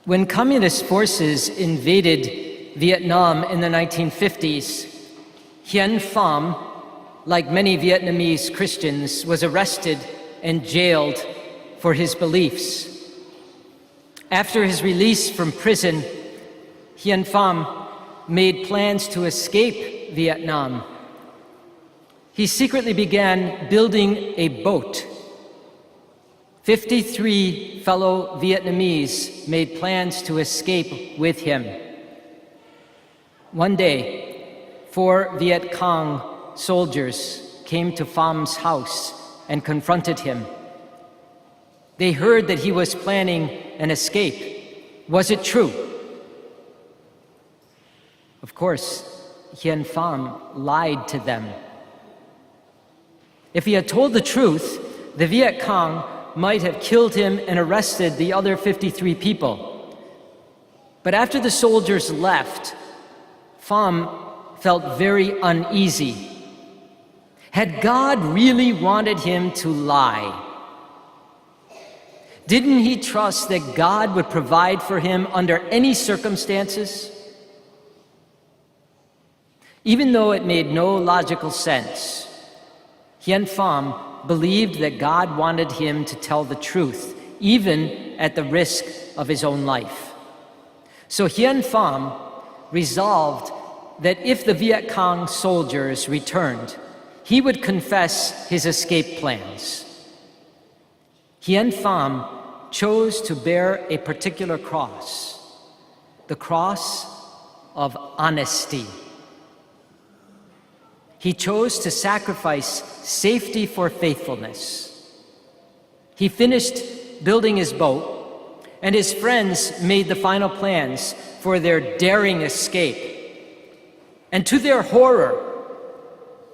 When communist forces invaded Vietnam in the 1950s, Hien Pham, like many Vietnamese Christians, was arrested and jailed for his beliefs. After his release from prison, Hien Pham made plans to escape Vietnam. He secretly began building a boat. 53 fellow Vietnamese made plans to escape with him. One day, 4 Viet Cong soldiers came to Pham's house and confronted him. They heard that he was planning an escape. Was it true? Of course, Hien Pham lied to them. If he had told the truth, the Viet Cong might have killed him and arrested the other 53 people. But after the soldiers left, Pham felt very uneasy. Had God really wanted him to lie? Didn't he trust that God would provide for him under any circumstances? Even though it made no logical sense, Hien Pham believed that God wanted him to tell the truth, even at the risk of his own life. So Hien Pham resolved that if the Viet Cong soldiers returned, he would confess his escape plans. Hien Pham chose to bear a particular cross, the cross of honesty. He chose to sacrifice safety for faithfulness. He finished building his boat, and his friends made the final plans for their daring escape. And to their horror,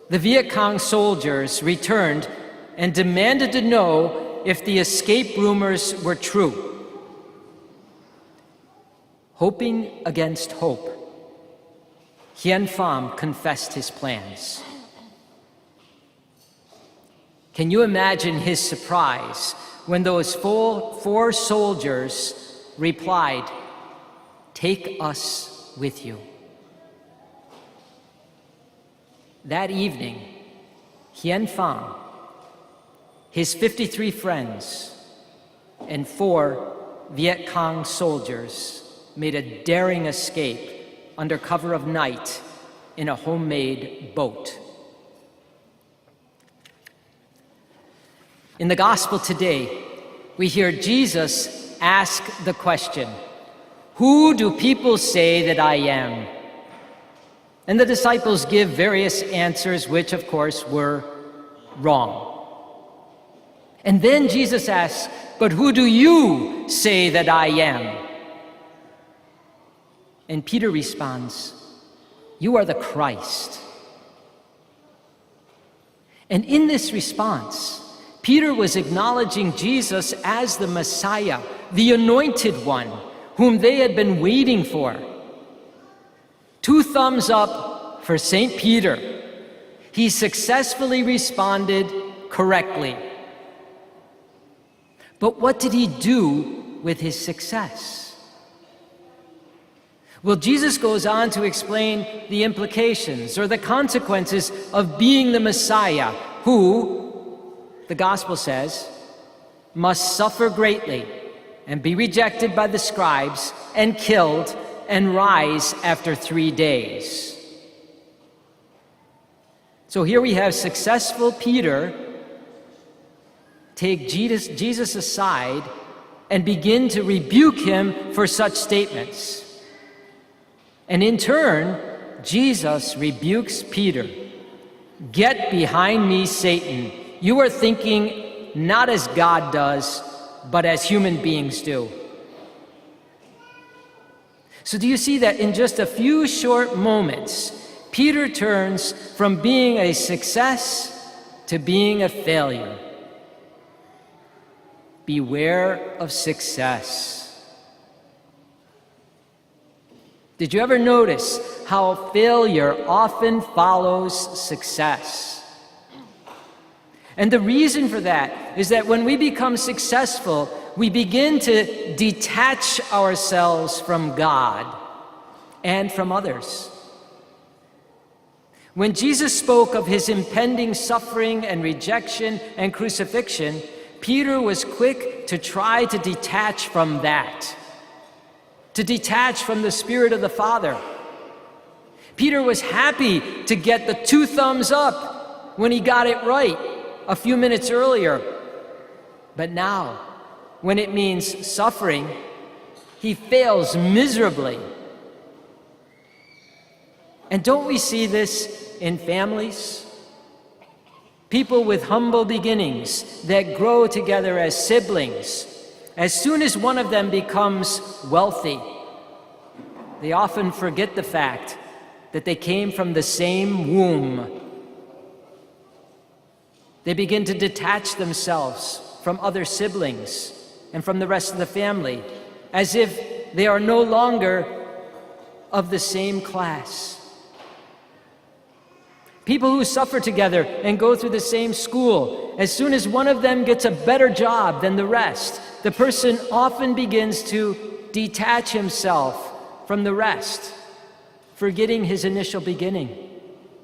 the Viet Cong soldiers returned and demanded to know if the escape rumors were true. Hoping against hope, Hien Pham confessed his plans. Can you imagine his surprise when those 4 soldiers replied, "Take us with you." That evening, Hien Pham, his 53 friends, and 4 Viet Cong soldiers made a daring escape under cover of night in a homemade boat. In the gospel today, we hear Jesus ask the question, "Who do people say that I am?" And the disciples give various answers, which of course were wrong. And then Jesus asks, "But who do you say that I am?" And Peter responds, "You are the Christ." And in this response, Peter was acknowledging Jesus as the Messiah, the Anointed One, whom they had been waiting for. 2 thumbs up for St. Peter. He successfully responded correctly. But what did he do with his success? Well, Jesus goes on to explain the implications or the consequences of being the Messiah, who, the gospel says, must suffer greatly and be rejected by the scribes and killed and rise after 3 days. So here we have successful Peter take Jesus aside and begin to rebuke him for such statements. And in turn, Jesus rebukes Peter. "Get behind me, Satan. You are thinking not as God does, but as human beings do." So do you see that in just a few short moments, Peter turns from being a success to being a failure? Beware of success. Did you ever notice how failure often follows success? And the reason for that is that when we become successful, we begin to detach ourselves from God and from others. When Jesus spoke of his impending suffering and rejection and crucifixion, Peter was quick to try to detach from that, to detach from the Spirit of the Father. Peter was happy to get the 2 thumbs up when he got it right a few minutes earlier. But now, when it means suffering, he fails miserably. And don't we see this in families? People with humble beginnings that grow together as siblings. As soon as one of them becomes wealthy, they often forget the fact that they came from the same womb. They begin to detach themselves from other siblings and from the rest of the family, as if they are no longer of the same class. People who suffer together and go through the same school, as soon as one of them gets a better job than the rest, the person often begins to detach himself from the rest, forgetting his initial beginning,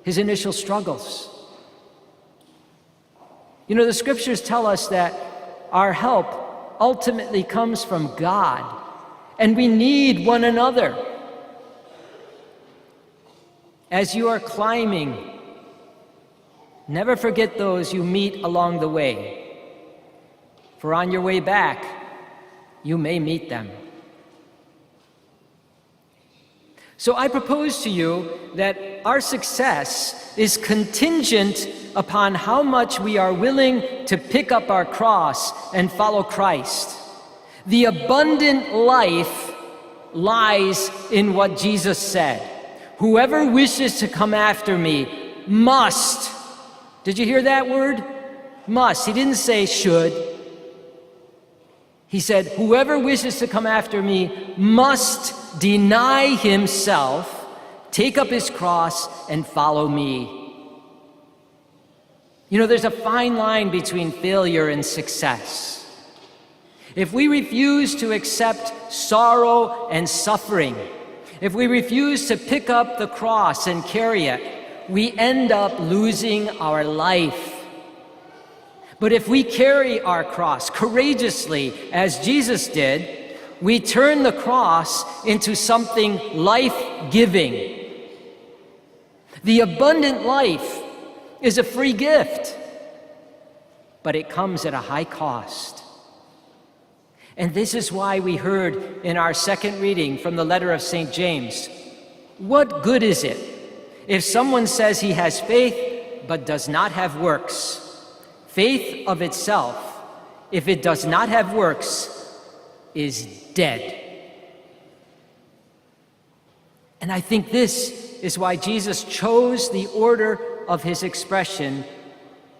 his initial struggles. You know, the scriptures tell us that our help ultimately comes from God, and we need one another. As you are climbing, never forget those you meet along the way, for on your way back, you may meet them. So I propose to you that our success is contingent upon how much we are willing to pick up our cross and follow Christ. The abundant life lies in what Jesus said. Whoever wishes to come after me must. Did you hear that word? Must. He didn't say should. He said, whoever wishes to come after me must deny himself, take up his cross, and follow me. You know, there's a fine line between failure and success. If we refuse to accept sorrow and suffering, if we refuse to pick up the cross and carry it, we end up losing our life. But if we carry our cross courageously, as Jesus did, we turn the cross into something life-giving. The abundant life is a free gift, but it comes at a high cost. And this is why we heard in our second reading from the letter of St. James, what good is it if someone says he has faith but does not have works? Faith of itself, if it does not have works, is dead. And I think this is why Jesus chose the order of his expression,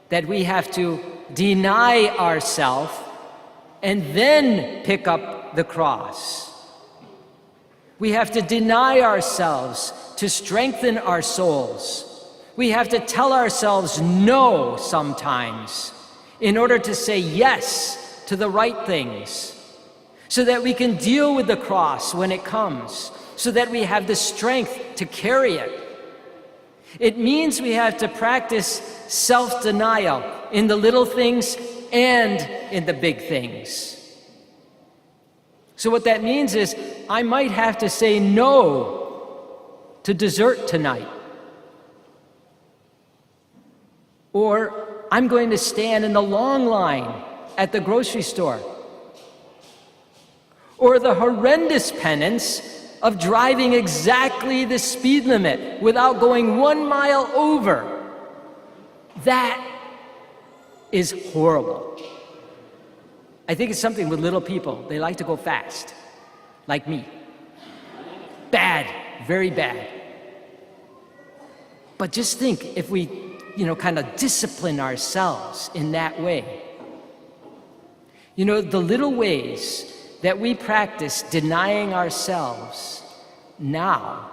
that we have to deny ourselves and then pick up the cross. We have to deny ourselves to strengthen our souls. We have to tell ourselves no sometimes in order to say yes to the right things, so that we can deal with the cross when it comes, so that we have the strength to carry it. It means we have to practice self-denial in the little things and in the big things. So what that means is I might have to say no to dessert tonight. Or I'm going to stand in the long line at the grocery store. Or the horrendous penance of driving exactly the speed limit without going 1 mile over. That is horrible. I think it's something with little people. They like to go fast, like me. Bad, very bad. But just think if we kind of discipline ourselves in that way. You know, the little ways that we practice denying ourselves now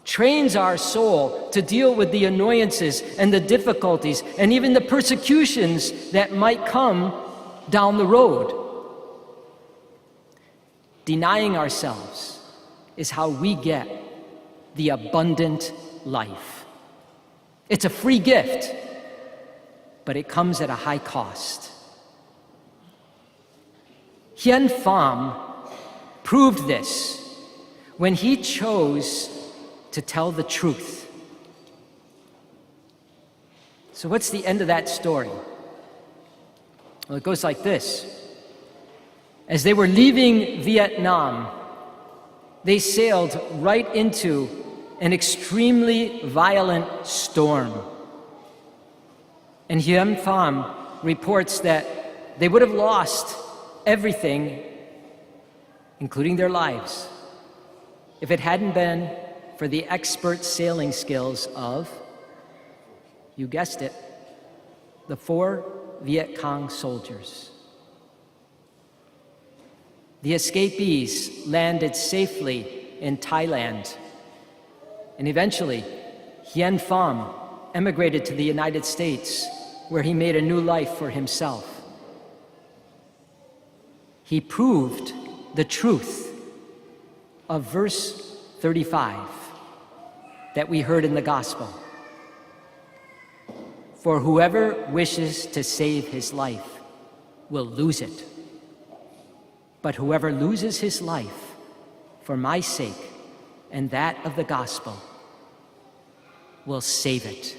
trains our soul to deal with the annoyances and the difficulties and even the persecutions that might come down the road. denying ourselves, is how we get the abundant life. It's a free gift, but it comes at a high cost. Hiến Pham proved this when he chose to tell the truth. So what's the end of that story? Well, it goes like this. As they were leaving Vietnam, they sailed right into an extremely violent storm. And Hiến Pham reports that they would have lost everything, including their lives, if it hadn't been for the expert sailing skills of, you guessed it, the 4 Viet Cong soldiers. The escapees landed safely in Thailand, and eventually Hiến Pham emigrated to the United States, where he made a new life for himself. He proved the truth of verse 35 that we heard in the gospel. For whoever wishes to save his life will lose it. But whoever loses his life for my sake and that of the gospel will save it.